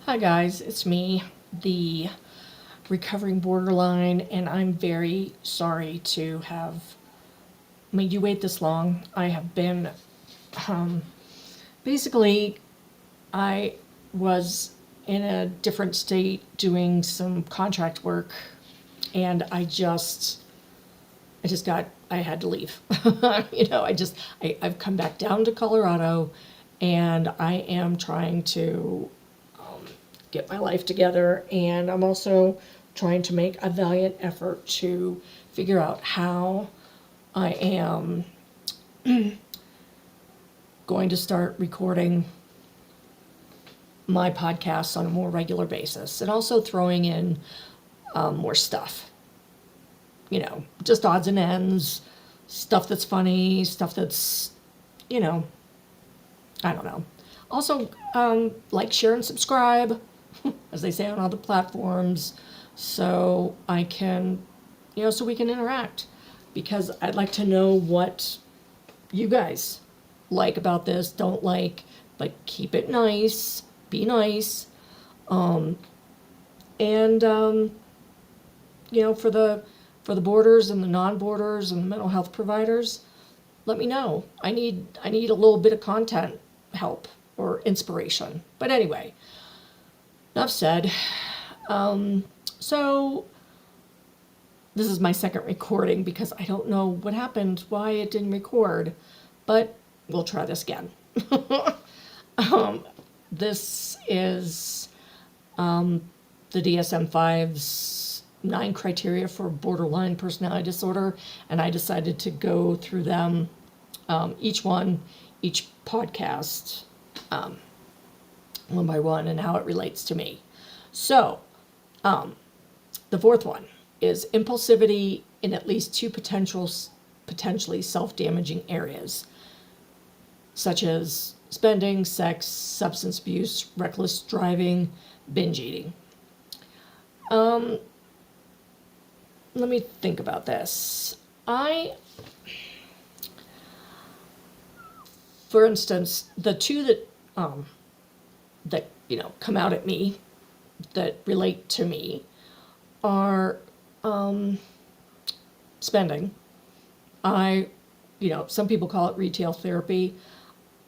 Hi guys, it's me, the recovering borderline, and I'm very sorry to have made you wait this long. I have been, basically, I was in a different state doing some contract work, and I had to leave. I've come back down to Colorado, and I am trying to get my life together, and I'm also trying to make a valiant effort to figure out how I am going to start recording my podcasts on a more regular basis, and also throwing in more stuff. Just odds and ends, stuff that's funny, stuff that's, I don't know. Also, like, share, and subscribe, as they say on all the platforms, so I can, so we can interact. Because I'd like to know what you guys like about this, don't like, but keep it nice, be nice. For the boarders and the non-boarders and the mental health providers, let me know. I need a little bit of content help or inspiration. But anyway, enough said. So this is my second recording because I don't know what happened, why it didn't record, but we'll try this again. This is the DSM-5's 9 criteria for borderline personality disorder, and I decided to go through them, each podcast, one by one, and how it relates to me. So, the fourth one is impulsivity in at least 2 potentially self-damaging areas, such as spending, sex, substance abuse, reckless driving, binge eating. Let me think about this. For instance, the 2 that come out at me, that relate to me, are spending. Some people call it retail therapy.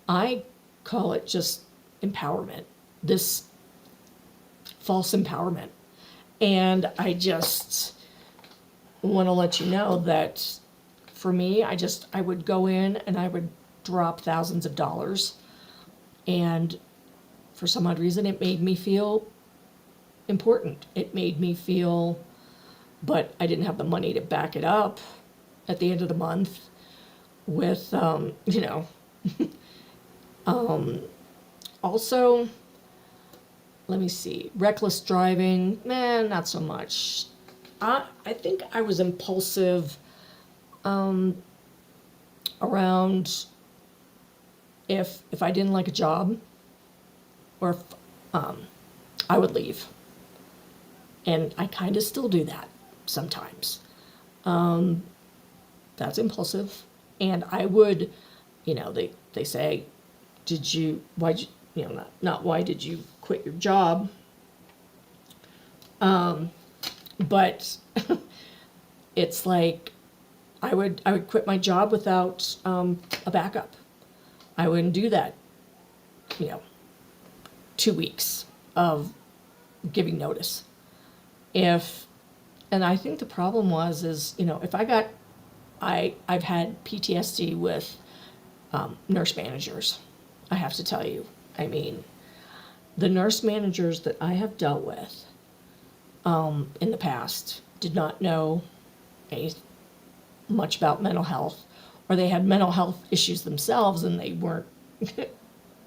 I call it just empowerment. This false empowerment. And I just want to let you know that for me, I would go in and I would drop thousands of dollars. And for some odd reason, it made me feel important. It made me feel, but I didn't have the money to back it up at the end of the month with, also, let me see, reckless driving, not so much. I think I was impulsive around if I didn't like a job, or if I would leave. And I kind of still do that sometimes. That's impulsive. And I would, they say, not why did you quit your job? But it's like, I would quit my job without a backup. I wouldn't do that, 2 weeks of giving notice. And I think the problem is, if I've had PTSD with nurse managers, I have to tell you. I mean, the nurse managers that I have dealt with in the past did not know much about mental health, or they had mental health issues themselves and they weren't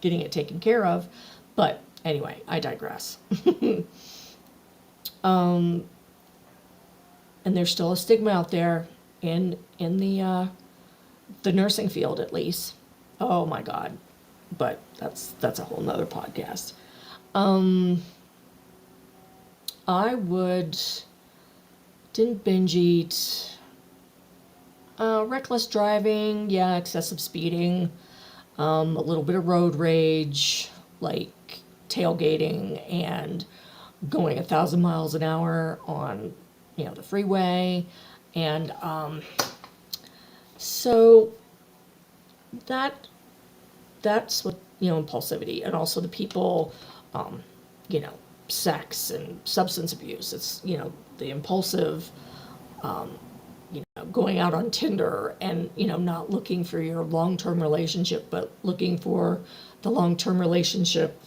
getting it taken care of. But anyway, I digress. And there's still a stigma out there in the nursing field, at least. Oh my God. But that's a whole nother podcast. Didn't binge eat, reckless driving, excessive speeding, a little bit of road rage, like tailgating and going 1,000 miles an hour on, the freeway. And so that's what, impulsivity, and also the people, you know, sex and substance abuse. It's, the impulsive, going out on Tinder and, not looking for your long-term relationship, but looking for the long-term relationship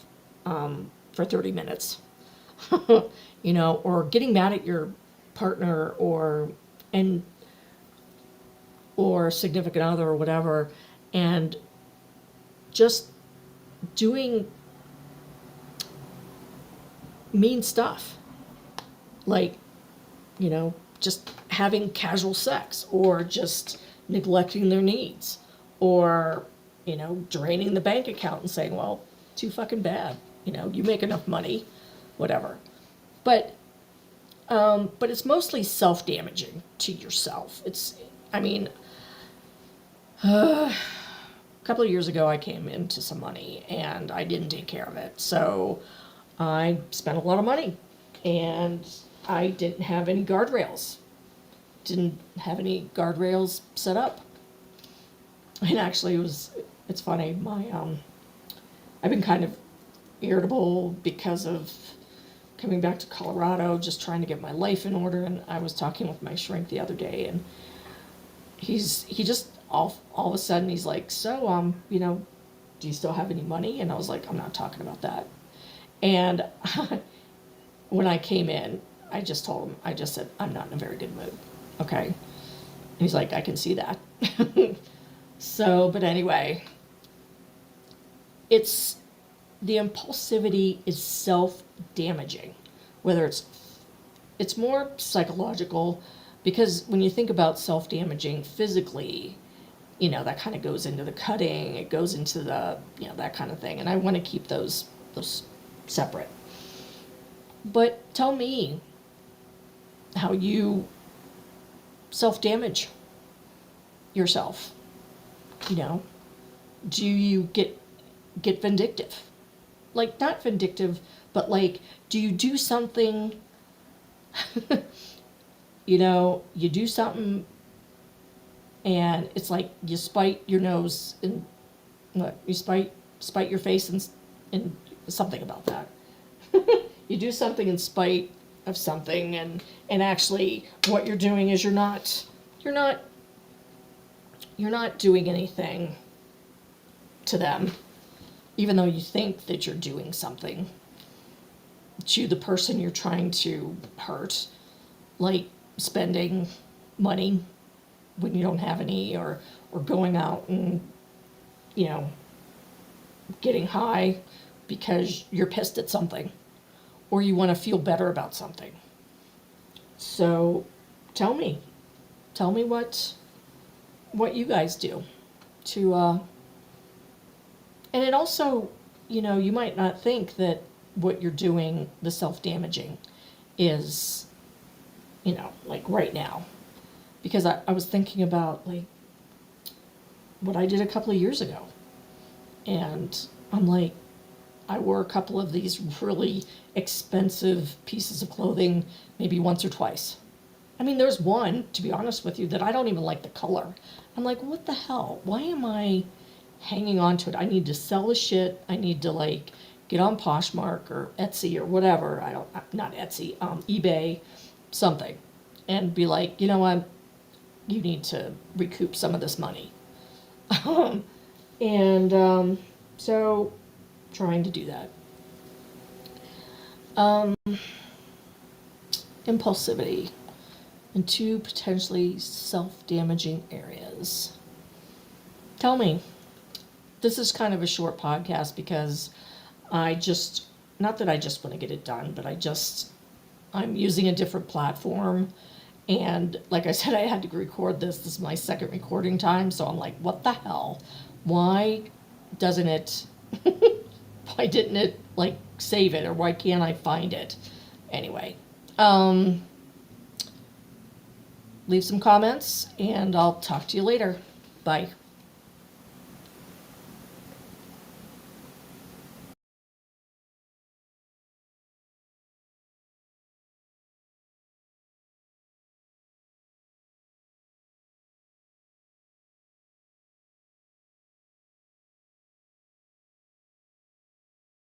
for 30 minutes, or getting mad at your partner or significant other or whatever, and just doing mean stuff, like, just having casual sex, or just neglecting their needs, or, draining the bank account and saying, well, too fucking bad, you make enough money, whatever. But it's mostly self-damaging to yourself. A couple of years ago, I came into some money and I didn't take care of it. So I spent a lot of money and I didn't have any guardrails. Didn't have any guardrails set up. And actually it's funny, I've been kind of irritable because of coming back to Colorado, just trying to get my life in order. And I was talking with my shrink the other day, and he just all of a sudden he's like, so do you still have any money? And I was like, I'm not talking about that. And when I came in, I just said, I'm not in a very good mood. Okay. And he's like, I can see that. So, but anyway, the impulsivity is self-damaging, whether it's more psychological, because when you think about self-damaging physically, that kind of goes into the cutting, it goes into the, that kind of thing. And I want to keep those separate. But tell me how you self-damage yourself. Do you get vindictive? Like, not vindictive, but like, do you do something, you do something and it's like you spite your nose and you spite your face and something about that. You do something in spite of something, and actually what you're doing is you're not doing anything to them, even though you think that you're doing something to the person you're trying to hurt, like spending money when you don't have any, or going out and, getting high because you're pissed at something, or you want to feel better about something. So tell me what you guys do to, and it also, you might not think that what you're doing, the self-damaging, is, like right now. Because I was thinking about, like, what I did a couple of years ago. And I'm like, I wore a couple of these really expensive pieces of clothing maybe once or twice. I mean, there's one, to be honest with you, that I don't even like the color. I'm like, what the hell? Why am I hanging on to it? I need to sell the shit. I need to, like, get on Poshmark or Etsy or whatever. Not Etsy, eBay, something. And be like, you know what? You need to recoup some of this money. So trying to do that. Impulsivity and two potentially self-damaging areas. Tell me. This is kind of a short podcast because not that I just want to get it done, but I'm using a different platform. And like I said, I had to record this. This is my second recording time. So I'm like, what the hell? Why didn't it like save it, or why can't I find it? Anyway, leave some comments and I'll talk to you later. Bye.